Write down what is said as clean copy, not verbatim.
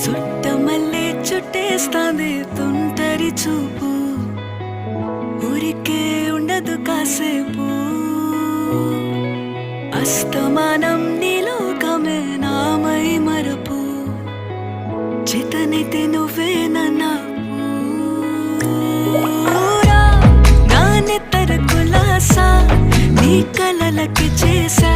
చుట్టమల్లే చుట్టేస్తాంది తుంటరి చూపు, ఊరికే ఉండదు కాసేపు. అస్తమానం నీలోకమే నామై మరపు, చేతనైతే నువ్వే నన్నా నా నెత్తర కులాసా నీ కలలకి చేసా.